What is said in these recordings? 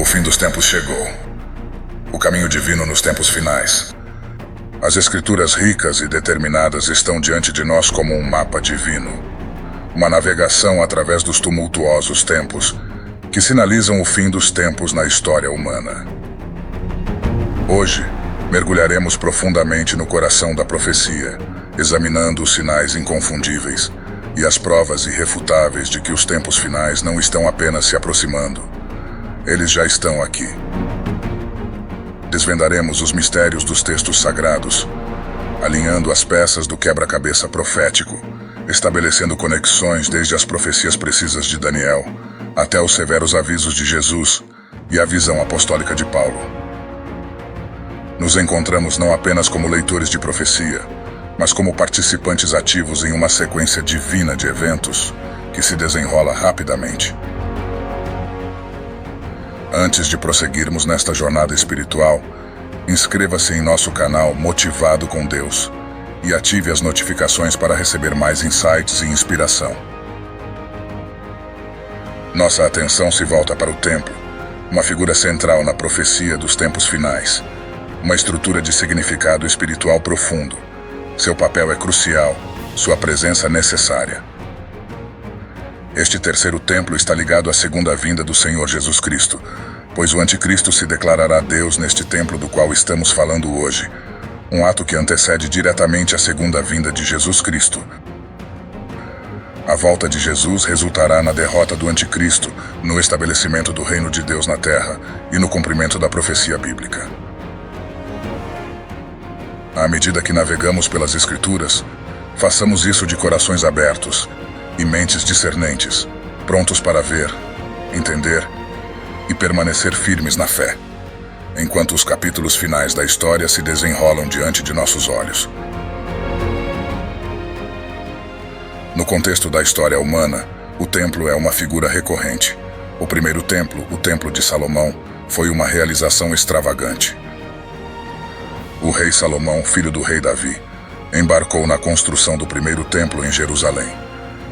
fim dos tempos chegou. O caminho divino nos tempos finais. As escrituras ricas e determinadas estão diante de nós como um mapa divino. Uma navegação através dos tumultuosos tempos que sinalizam o fim dos tempos na história humana. Hoje, mergulharemos profundamente no coração da profecia, examinando os sinais inconfundíveis e as provas irrefutáveis de que os tempos finais não estão apenas se aproximando. Eles já estão aqui. Desvendaremos os mistérios dos textos sagrados, alinhando as peças do quebra-cabeça profético, estabelecendo conexões desde as profecias precisas de Daniel até os severos avisos de Jesus e a visão apostólica de Paulo. Nos encontramos não apenas como leitores de profecia, mas como participantes ativos em uma sequência divina de eventos que se desenrola rapidamente. Antes de prosseguirmos nesta jornada espiritual, inscreva-se em nosso canal Motivado com Deus e ative as notificações para receber mais insights e inspiração. Nossa atenção se volta para o templo, uma figura central na profecia dos tempos finais, uma estrutura de significado espiritual profundo. Seu papel é crucial, sua presença necessária. Este terceiro templo está ligado à segunda vinda do Senhor Jesus Cristo, pois o anticristo se declarará Deus neste templo do qual estamos falando hoje, um ato que antecede diretamente a segunda vinda de Jesus Cristo. A volta de Jesus resultará na derrota do anticristo, no estabelecimento do reino de Deus na terra e no cumprimento da profecia bíblica. À medida que navegamos pelas Escrituras, façamos isso de corações abertos e mentes discernentes, prontos para ver, entender e permanecer firmes na fé, enquanto os capítulos finais da história se desenrolam diante de nossos olhos. No contexto da história humana, o templo é uma figura recorrente. O primeiro templo, o Templo de Salomão, foi uma realização extravagante. O rei Salomão, filho do rei Davi, embarcou na construção do primeiro templo em Jerusalém.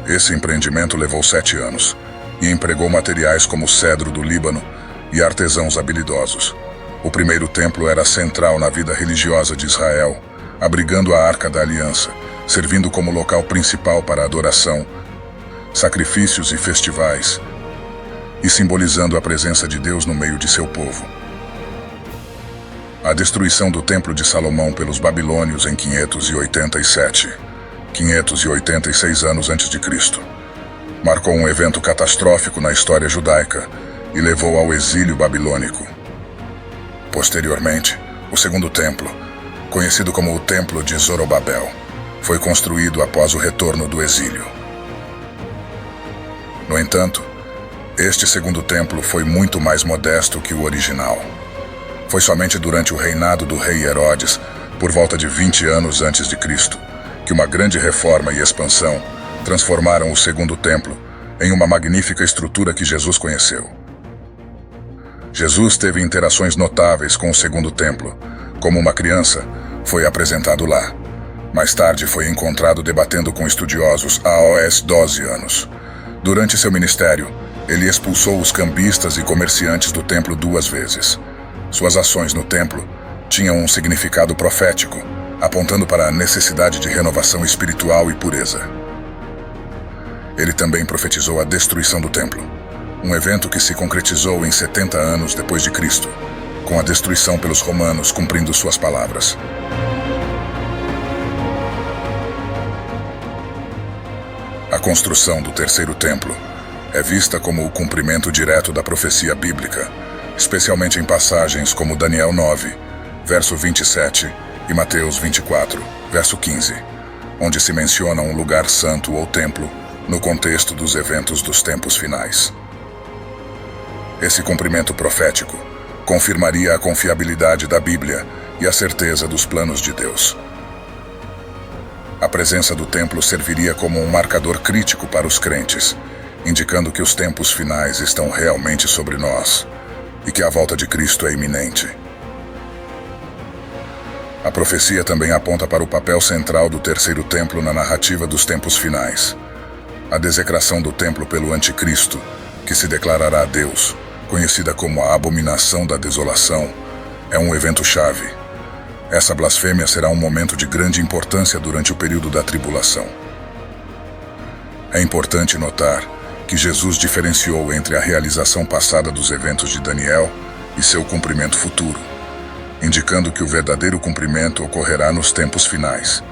Esse empreendimento levou 7 anos e empregou materiais como cedro do Líbano e artesãos habilidosos. O primeiro templo era central na vida religiosa de Israel, abrigando a Arca da Aliança, servindo como local principal para adoração, sacrifícios e festivais, e simbolizando a presença de Deus no meio de seu povo. A destruição do Templo de Salomão pelos babilônios em 587, 586 anos antes de Cristo, marcou um evento catastrófico na história judaica e levou ao exílio babilônico. Posteriormente, o segundo templo, conhecido como o Templo de Zorobabel, foi construído após o retorno do exílio. No entanto, este segundo templo foi muito mais modesto que o original. Foi somente durante o reinado do rei Herodes, por volta de 20 anos antes de Cristo, que uma grande reforma e expansão transformaram o segundo templo em uma magnífica estrutura que Jesus conheceu. Jesus teve interações notáveis com o segundo templo. Como uma criança, foi apresentado lá. Mais tarde foi encontrado debatendo com estudiosos aos 12 anos. Durante seu ministério, ele expulsou os cambistas e comerciantes do templo 2 vezes. Suas ações no templo tinham um significado profético, apontando para a necessidade de renovação espiritual e pureza. Ele também profetizou a destruição do templo, um evento que se concretizou em 70 anos depois de Cristo, com a destruição pelos romanos cumprindo suas palavras. A construção do terceiro templo é vista como o cumprimento direto da profecia bíblica, especialmente em passagens como Daniel 9, verso 27, e Mateus 24, verso 15, onde se menciona um lugar santo ou templo no contexto dos eventos dos tempos finais. Esse cumprimento profético confirmaria a confiabilidade da Bíblia e a certeza dos planos de Deus. A presença do templo serviria como um marcador crítico para os crentes, indicando que os tempos finais estão realmente sobre nós e que a volta de Cristo é iminente. A profecia também aponta para o papel central do terceiro templo na narrativa dos tempos finais. A desecração do templo pelo anticristo, que se declarará Deus, conhecida como a Abominação da Desolação, é um evento-chave. Essa blasfêmia será um momento de grande importância durante o período da tribulação. É importante notar que Jesus diferenciou entre a realização passada dos eventos de Daniel e seu cumprimento futuro, indicando que o verdadeiro cumprimento ocorrerá nos tempos finais.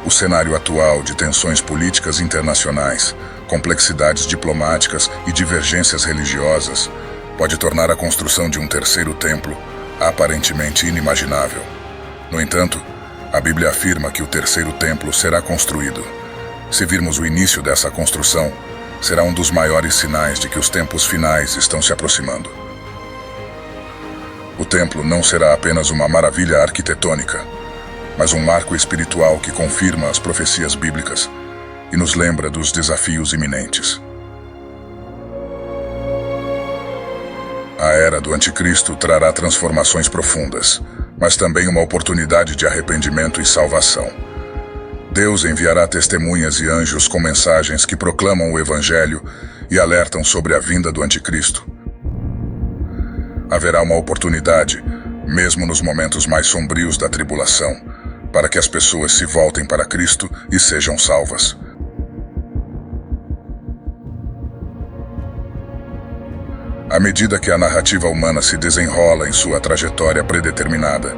O cenário atual de tensões políticas internacionais, complexidades diplomáticas e divergências religiosas pode tornar a construção de um terceiro templo aparentemente inimaginável. No entanto, a Bíblia afirma que o terceiro templo será construído. Se virmos o início dessa construção, será um dos maiores sinais de que os tempos finais estão se aproximando. O templo não será apenas uma maravilha arquitetônica, mas um marco espiritual que confirma as profecias bíblicas e nos lembra dos desafios iminentes. A era do Anticristo trará transformações profundas, mas também uma oportunidade de arrependimento e salvação. Deus enviará testemunhas e anjos com mensagens que proclamam o Evangelho e alertam sobre a vinda do Anticristo. Haverá uma oportunidade, mesmo nos momentos mais sombrios da tribulação, para que as pessoas se voltem para Cristo e sejam salvas. À medida que a narrativa humana se desenrola em sua trajetória predeterminada,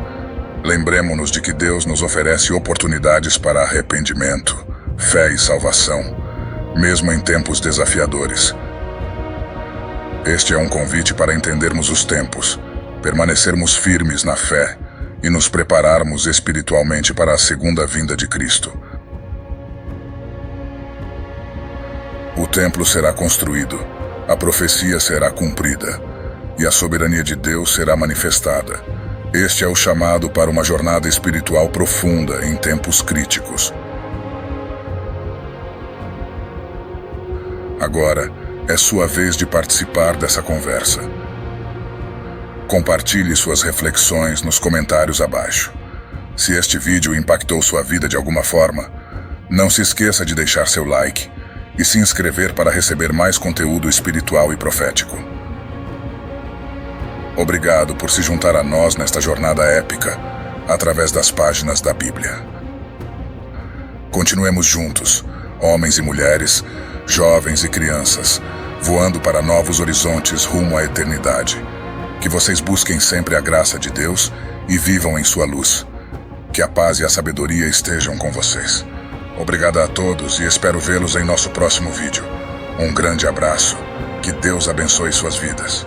lembremo-nos de que Deus nos oferece oportunidades para arrependimento, fé e salvação, mesmo em tempos desafiadores. Este é um convite para entendermos os tempos, permanecermos firmes na fé e nos prepararmos espiritualmente para a segunda vinda de Cristo. O templo será construído, a profecia será cumprida e a soberania de Deus será manifestada. Este é o chamado para uma jornada espiritual profunda em tempos críticos. Agora é sua vez de participar dessa conversa. Compartilhe suas reflexões nos comentários abaixo. Se este vídeo impactou sua vida de alguma forma, não se esqueça de deixar seu like e se inscrever para receber mais conteúdo espiritual e profético. Obrigado por se juntar a nós nesta jornada épica, através das páginas da Bíblia. Continuemos juntos, homens e mulheres, jovens e crianças, voando para novos horizontes rumo à eternidade. Que vocês busquem sempre a graça de Deus e vivam em sua luz. Que a paz e a sabedoria estejam com vocês. Obrigado a todos e espero vê-los em nosso próximo vídeo. Um grande abraço. Que Deus abençoe suas vidas.